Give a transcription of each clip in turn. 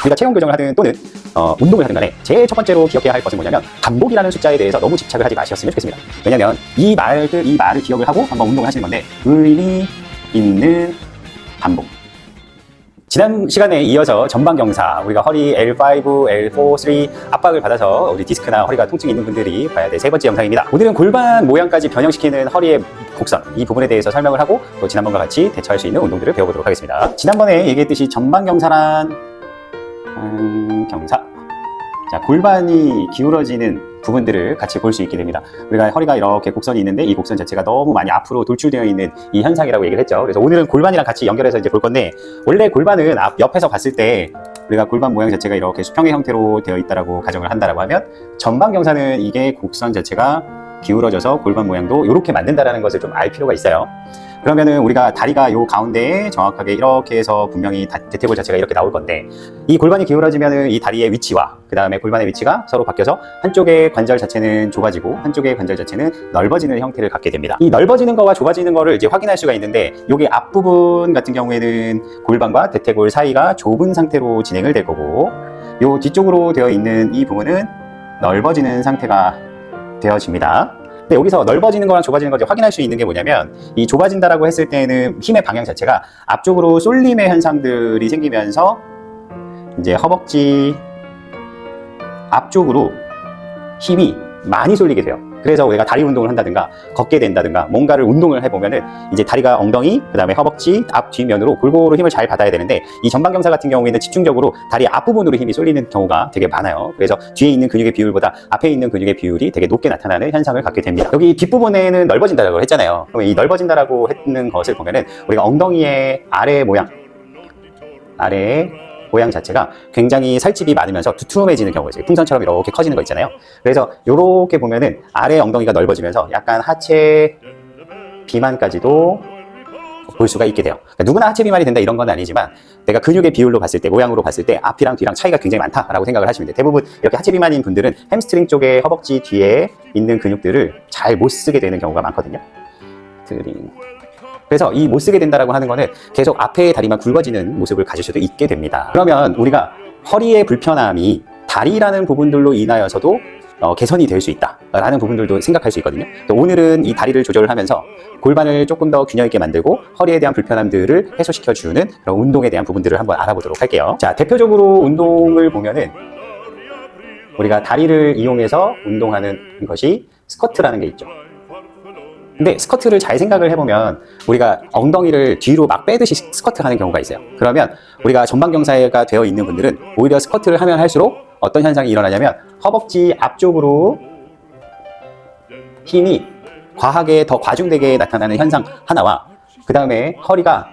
우리가 체형 교정을 하든 또는 운동을 하든 간에 제일 첫 번째로 기억해야 할 것은 뭐냐면 반복이라는 숫자에 대해서 너무 집착을 하지 마셨으면 좋겠습니다. 왜냐면 이 말을 기억을 하고 한번 운동을 하시는 건데 의미 있는 반복. 지난 시간에 이어서 전방경사, 우리가 허리 L5, L4, 3 압박을 받아서 우리 디스크나 허리가 통증이 있는 분들이 봐야 될 세 번째 영상입니다. 오늘은 골반 모양까지 변형시키는 허리의 곡선, 이 부분에 대해서 설명을 하고 또 지난번과 같이 대처할 수 있는 운동들을 배워보도록 하겠습니다. 지난번에 얘기했듯이 전방경사란 경사, 자, 골반이 기울어지는 부분들을 같이 볼 수 있게 됩니다. 우리가 허리가 이렇게 곡선이 있는데 이 곡선 자체가 너무 많이 앞으로 돌출되어 있는 이 현상이라고 얘기를 했죠. 그래서 오늘은 골반이랑 같이 연결해서 이제 볼 건데, 원래 골반은 옆에서 봤을 때 우리가 골반 모양 자체가 이렇게 수평의 형태로 되어 있다라고 가정을 한다라고 하면, 전방경사는 이게 곡선 자체가 기울어져서 골반 모양도 이렇게 만든다라는 것을 좀 알 필요가 있어요. 그러면은 우리가 다리가 요 가운데에 정확하게 이렇게 해서 분명히 대퇴골 자체가 이렇게 나올 건데, 이 골반이 기울어지면은 이 다리의 위치와 그 다음에 골반의 위치가 서로 바뀌어서 한쪽의 관절 자체는 좁아지고 한쪽의 관절 자체는 넓어지는 형태를 갖게 됩니다. 이 넓어지는 거와 좁아지는 거를 이제 확인할 수가 있는데, 요게 앞부분 같은 경우에는 골반과 대퇴골 사이가 좁은 상태로 진행을 될 거고, 요 뒤쪽으로 되어 있는 이 부분은 넓어지는 상태가 되어집니다. 근데 여기서 넓어지는 거랑 좁아지는 걸 확인할 수 있는 게 뭐냐면, 이 좁아진다라고 했을 때는 힘의 방향 자체가 앞쪽으로 쏠림의 현상들이 생기면서 이제 허벅지 앞쪽으로 힘이 많이 쏠리게 돼요. 그래서 우리가 다리 운동을 한다든가 걷게 된다든가 뭔가를 운동을 해보면은 이제 다리가 엉덩이, 그 다음에 허벅지 앞 뒷면으로 골고루 힘을 잘 받아야 되는데, 이 전방경사 같은 경우에는 집중적으로 다리 앞부분으로 힘이 쏠리는 경우가 되게 많아요. 그래서 뒤에 있는 근육의 비율보다 앞에 있는 근육의 비율이 되게 높게 나타나는 현상을 갖게 됩니다. 여기 뒷부분에는 넓어진다라고 했잖아요. 그럼 이 넓어진다라고 했는 것을 보면은 우리가 엉덩이의 아래 모양 자체가 굉장히 살집이 많으면서 두툼해지는 경우가 있어요. 풍선처럼 이렇게 커지는 거 있잖아요. 그래서 이렇게 보면은 아래 엉덩이가 넓어지면서 약간 하체 비만까지도 볼 수가 있게 돼요. 그러니까 누구나 하체 비만이 된다 이런 건 아니지만, 내가 근육의 비율로 봤을 때, 모양으로 봤을 때 앞이랑 뒤랑 차이가 굉장히 많다라고 생각을 하시면 돼요. 대부분 이렇게 하체 비만인 분들은 햄스트링 쪽에 허벅지 뒤에 있는 근육들을 잘 못 쓰게 되는 경우가 많거든요. 그래서 이 못 쓰게 된다라고 하는 거는 계속 앞에 다리만 굵어지는 모습을 가질 수도 있게 됩니다. 그러면 우리가 허리의 불편함이 다리라는 부분들로 인하여서도 개선이 될 수 있다라는 부분들도 생각할 수 있거든요. 오늘은 이 다리를 조절을 하면서 골반을 조금 더 균형 있게 만들고 허리에 대한 불편함들을 해소시켜주는 그런 운동에 대한 부분들을 한번 알아보도록 할게요. 자, 대표적으로 운동을 보면은 우리가 다리를 이용해서 운동하는 것이 스쿼트라는 게 있죠. 근데 스쿼트를 잘 생각을 해보면 우리가 엉덩이를 뒤로 막 빼듯이 스쿼트 하는 경우가 있어요. 그러면 우리가 전방경사가 되어 있는 분들은 오히려 스쿼트를 하면 할수록 어떤 현상이 일어나냐면, 허벅지 앞쪽으로 힘이 과하게 더 과중되게 나타나는 현상 하나와, 그 다음에 허리가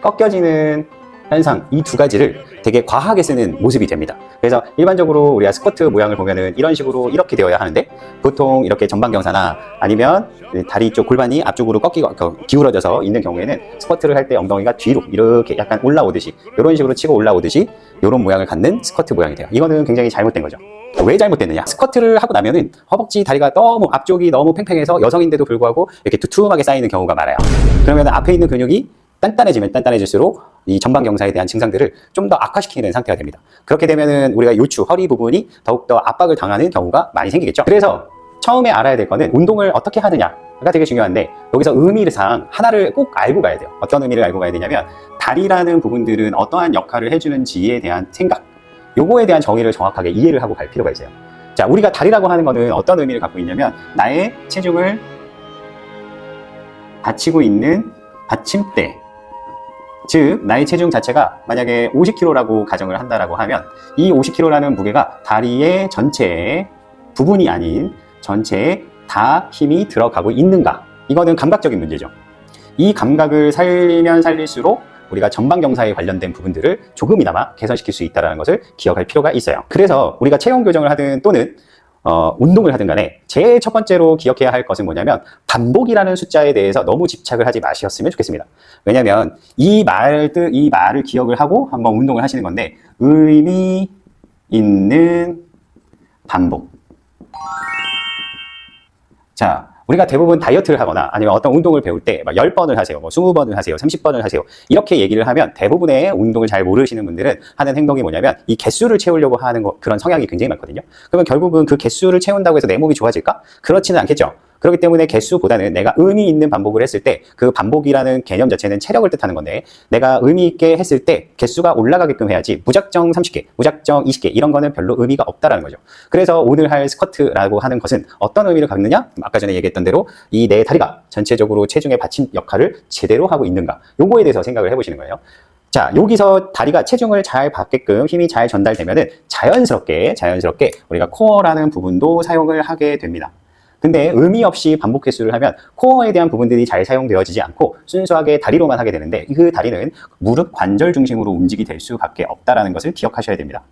꺾여지는 현상, 이 두 가지를 되게 과하게 쓰는 모습이 됩니다. 그래서 일반적으로 우리가 스쿼트 모양을 보면은 이런 식으로 이렇게 되어야 하는데, 보통 이렇게 전방경사나 아니면 다리 쪽 골반이 앞쪽으로 기울어져서 있는 경우에는 스쿼트를 할 때 엉덩이가 뒤로 이렇게 약간 올라오듯이, 이런 식으로 치고 올라오듯이 이런 모양을 갖는 스쿼트 모양이 돼요. 이거는 굉장히 잘못된 거죠. 왜 잘못됐느냐? 스쿼트를 하고 나면은 허벅지 다리가 너무 앞쪽이 너무 팽팽해서 여성인데도 불구하고 이렇게 두툼하게 쌓이는 경우가 많아요. 그러면 앞에 있는 근육이 단단해지면 단단해질수록 이 전방경사에 대한 증상들을 좀 더 악화시키는 상태가 됩니다. 그렇게 되면은 우리가 요추, 허리 부분이 더욱더 압박을 당하는 경우가 많이 생기겠죠. 그래서 처음에 알아야 될 거는 운동을 어떻게 하느냐가 되게 중요한데, 여기서 의미상 하나를 꼭 알고 가야 돼요. 어떤 의미를 알고 가야 되냐면, 다리라는 부분들은 어떠한 역할을 해주는지에 대한 생각, 요거에 대한 정의를 정확하게 이해를 하고 갈 필요가 있어요. 자, 우리가 다리라고 하는 거는 어떤 의미를 갖고 있냐면, 나의 체중을 받치고 있는 받침대, 즉 나의 체중 자체가 만약에 50kg라고 가정을 한다라고 하면, 이 50kg라는 무게가 다리의 전체의 부분이 아닌 전체에 다 힘이 들어가고 있는가, 이거는 감각적인 문제죠. 이 감각을 살리면 살릴수록 우리가 전방경사에 관련된 부분들을 조금이나마 개선시킬 수 있다는 것을 기억할 필요가 있어요. 그래서 우리가 체형 교정을 하든 또는 운동을 하든 간에 제일 첫 번째로 기억해야 할 것은 뭐냐면, 반복이라는 숫자에 대해서 너무 집착을 하지 마셨으면 좋겠습니다. 왜냐면 이 말을 기억을 하고 한번 운동을 하시는 건데, 의미 있는 반복. 자, 우리가 대부분 다이어트를 하거나 아니면 어떤 운동을 배울 때 막 10번을 하세요, 뭐 20번을 하세요, 30번을 하세요, 이렇게 얘기를 하면 대부분의 운동을 잘 모르시는 분들은 하는 행동이 뭐냐면 이 개수를 채우려고 하는 그런 성향이 굉장히 많거든요. 그러면 결국은 그 개수를 채운다고 해서 내 몸이 좋아질까? 그렇지는 않겠죠. 그렇기 때문에 개수보다는 내가 의미 있는 반복을 했을 때, 그 반복이라는 개념 자체는 체력을 뜻하는 건데, 내가 의미 있게 했을 때 개수가 올라가게끔 해야지 무작정 30개, 무작정 20개 이런 거는 별로 의미가 없다라는 거죠. 그래서 오늘 할 스쿼트라고 하는 것은 어떤 의미를 갖느냐? 아까 전에 얘기했던 대로 이 내 다리가 전체적으로 체중의 받침 역할을 제대로 하고 있는가, 요거에 대해서 생각을 해보시는 거예요. 자, 여기서 다리가 체중을 잘 받게끔 힘이 잘 전달되면은 자연스럽게 우리가 코어라는 부분도 사용을 하게 됩니다. 근데 의미 없이 반복 횟수를 하면 코어에 대한 부분들이 잘 사용되어지지 않고 순수하게 다리로만 하게 되는데, 그 다리는 무릎 관절 중심으로 움직이 될 수밖에 없다는 것을 기억하셔야 됩니다.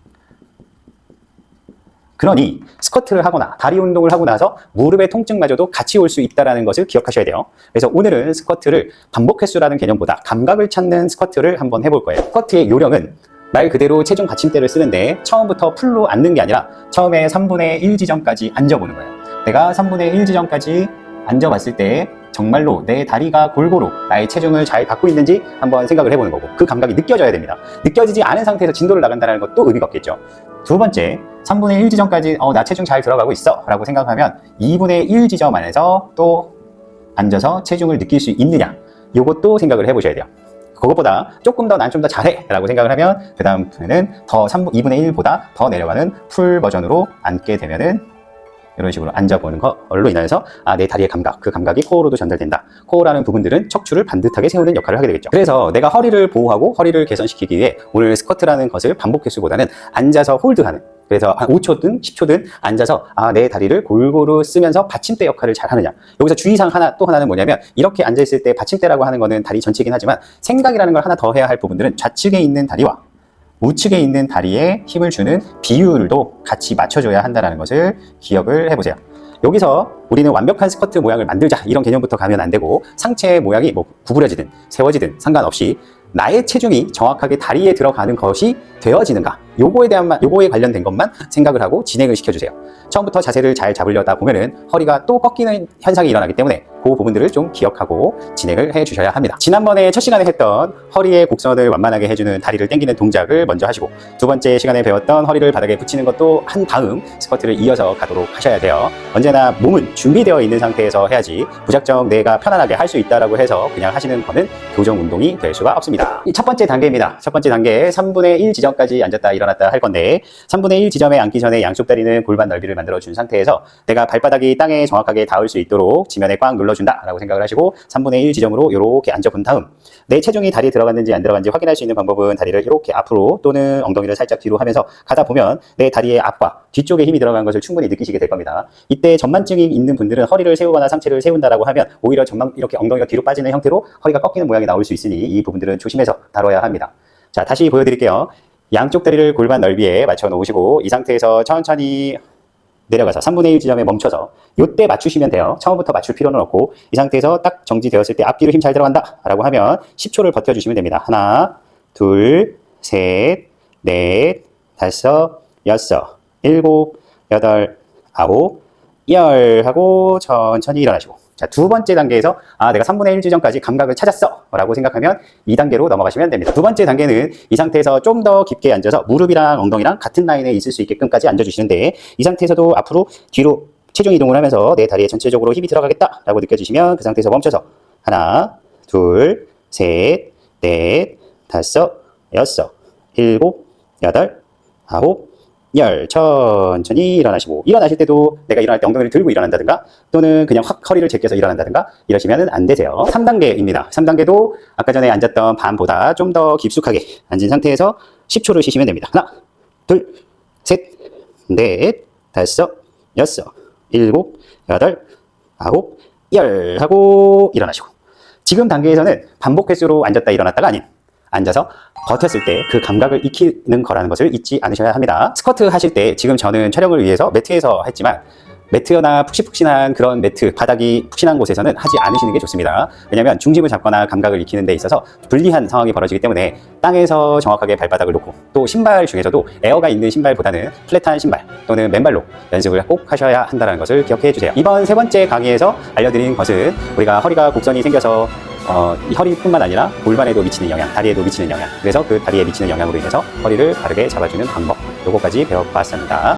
그러니 스쿼트를 하거나 다리 운동을 하고 나서 무릎의 통증마저도 같이 올 수 있다는 것을 기억하셔야 돼요. 그래서 오늘은 스쿼트를 반복 횟수라는 개념보다 감각을 찾는 스쿼트를 한번 해볼 거예요. 스쿼트의 요령은 말 그대로 체중 받침대를 쓰는데 처음부터 풀로 앉는 게 아니라 처음에 3분의 1 지점까지 앉아보는 거예요. 내가 3분의 1 지점까지 앉아봤을 때 정말로 내 다리가 골고루 나의 체중을 잘 받고 있는지 한번 생각을 해보는 거고, 그 감각이 느껴져야 됩니다. 느껴지지 않은 상태에서 진도를 나간다는 것도 의미가 없겠죠. 두 번째, 3분의 1 지점까지 나 체중 잘 들어가고 있어 라고 생각하면 2분의 1 지점 안에서 또 앉아서 체중을 느낄 수 있느냐, 이것도 생각을 해보셔야 돼요. 그것보다 조금 더 난 좀 더 잘해 라고 생각을 하면 그 다음에는 더 2분의 1보다 더 내려가는 풀 버전으로 앉게 되면은 이런 식으로 앉아보는 걸로 인해서 내 다리의 감각, 그 감각이 코어로도 전달된다. 코어라는 부분들은 척추를 반듯하게 세우는 역할을 하게 되겠죠. 그래서 내가 허리를 보호하고 허리를 개선시키기 위해 오늘 스쿼트라는 것을 반복 횟수보다는 앉아서 홀드하는, 그래서 한 5초든 10초든 앉아서 내 다리를 골고루 쓰면서 받침대 역할을 잘 하느냐. 여기서 주의사항 또 하나는 뭐냐면, 이렇게 앉아있을 때 받침대라고 하는 거는 다리 전체이긴 하지만 생각이라는 걸 하나 더 해야 할 부분들은 좌측에 있는 다리와 우측에 있는 다리에 힘을 주는 비율도 같이 맞춰줘야 한다는 것을 기억을 해보세요. 여기서 우리는 완벽한 스쿼트 모양을 만들자 이런 개념부터 가면 안 되고, 상체의 모양이 뭐 구부려지든 세워지든 상관없이 나의 체중이 정확하게 다리에 들어가는 것이 되어지는가, 요거에 관련된 것만 생각을 하고 진행을 시켜주세요. 처음부터 자세를 잘 잡으려다 보면은 허리가 또 꺾이는 현상이 일어나기 때문에 그 부분들을 좀 기억하고 진행을 해 주셔야 합니다. 지난번에 첫 시간에 했던 허리의 곡선을 완만하게 해주는 다리를 당기는 동작을 먼저 하시고, 두 번째 시간에 배웠던 허리를 바닥에 붙이는 것도 한 다음 스쿼트를 이어서 가도록 하셔야 돼요. 언제나 몸은 준비되어 있는 상태에서 해야지 무작정 내가 편안하게 할 수 있다라고 해서 그냥 하시는 거는 교정 운동이 될 수가 없습니다. 첫 번째 단계입니다. 첫 번째 단계, 3분의 1 지점까지 앉았다 일어났다 할 건데, 3분의 1 지점에 앉기 전에 양쪽 다리는 골반 넓이를 만들어준 상태에서 내가 발바닥이 땅에 정확하게 닿을 수 있도록 지면에 꽉 눌러준다 라고 생각을 하시고, 3분의 1 지점으로 이렇게 앉아본 다음 내 체중이 다리에 들어갔는지 안 들어갔는지 확인할 수 있는 방법은 다리를 이렇게 앞으로 또는 엉덩이를 살짝 뒤로 하면서 가다 보면 내 다리의 앞과 뒤쪽에 힘이 들어간 것을 충분히 느끼시게 될 겁니다. 이때 전만증이 있는 분들은 허리를 세우거나 상체를 세운다라고 하면 오히려 이렇게 엉덩이가 뒤로 빠지는 형태로 허리가 꺾이는 모양이 나올 수 있으니 이 부분들은 조심해서 다뤄야 합니다. 자, 다시 보여드릴게요. 양쪽 다리를 골반 넓이에 맞춰 놓으시고, 이 상태에서 천천히 내려가서 3분의 1 지점에 멈춰서 이때 맞추시면 돼요. 처음부터 맞출 필요는 없고, 이 상태에서 딱 정지되었을 때 앞뒤로 힘 잘 들어간다 라고 하면 10초를 버텨주시면 됩니다. 하나, 둘, 셋, 넷, 다섯, 여섯, 일곱, 여덟, 아홉, 열 하고 천천히 일어나시고, 자, 두 번째 단계에서 내가 3분의 1 지점까지 감각을 찾았어 라고 생각하면 2단계로 넘어가시면 됩니다. 두 번째 단계는 이 상태에서 좀 더 깊게 앉아서 무릎이랑 엉덩이랑 같은 라인에 있을 수 있게끔까지 앉아주시는데, 이 상태에서도 앞으로 뒤로 체중 이동을 하면서 내 다리에 전체적으로 힘이 들어가겠다 라고 느껴지시면 그 상태에서 멈춰서 하나, 둘, 셋, 넷, 다섯, 여섯, 일곱, 여덟, 아홉, 열, 천천히 일어나시고, 일어나실 때도 내가 일어날 때 엉덩이를 들고 일어난다든가 또는 그냥 확 허리를 제껴서 일어난다든가 이러시면 안 되세요. 3단계입니다. 3단계도 아까 전에 앉았던 반보다 좀 더 깊숙하게 앉은 상태에서 10초를 쉬시면 됩니다. 하나, 둘, 셋, 넷, 다섯, 여섯, 일곱, 여덟, 아홉, 열 하고 일어나시고, 지금 단계에서는 반복 횟수로 앉았다 일어났다가 아닌, 앉아서 버텼을 때 그 감각을 익히는 거라는 것을 잊지 않으셔야 합니다. 스쿼트 하실 때 지금 저는 촬영을 위해서 매트에서 했지만 매트나 푹신푹신한 그런 매트, 바닥이 푹신한 곳에서는 하지 않으시는 게 좋습니다. 왜냐하면 중심을 잡거나 감각을 익히는 데 있어서 불리한 상황이 벌어지기 때문에 땅에서 정확하게 발바닥을 놓고, 또 신발 중에서도 에어가 있는 신발보다는 플랫한 신발 또는 맨발로 연습을 꼭 하셔야 한다는 것을 기억해 주세요. 이번 세 번째 강의에서 알려드린 것은 우리가 허리가 곡선이 생겨서 이 허리뿐만 아니라 골반에도 미치는 영향, 다리에도 미치는 영향, 그래서 그 다리에 미치는 영향으로 인해서 허리를 바르게 잡아주는 방법, 요거까지 배워봤습니다.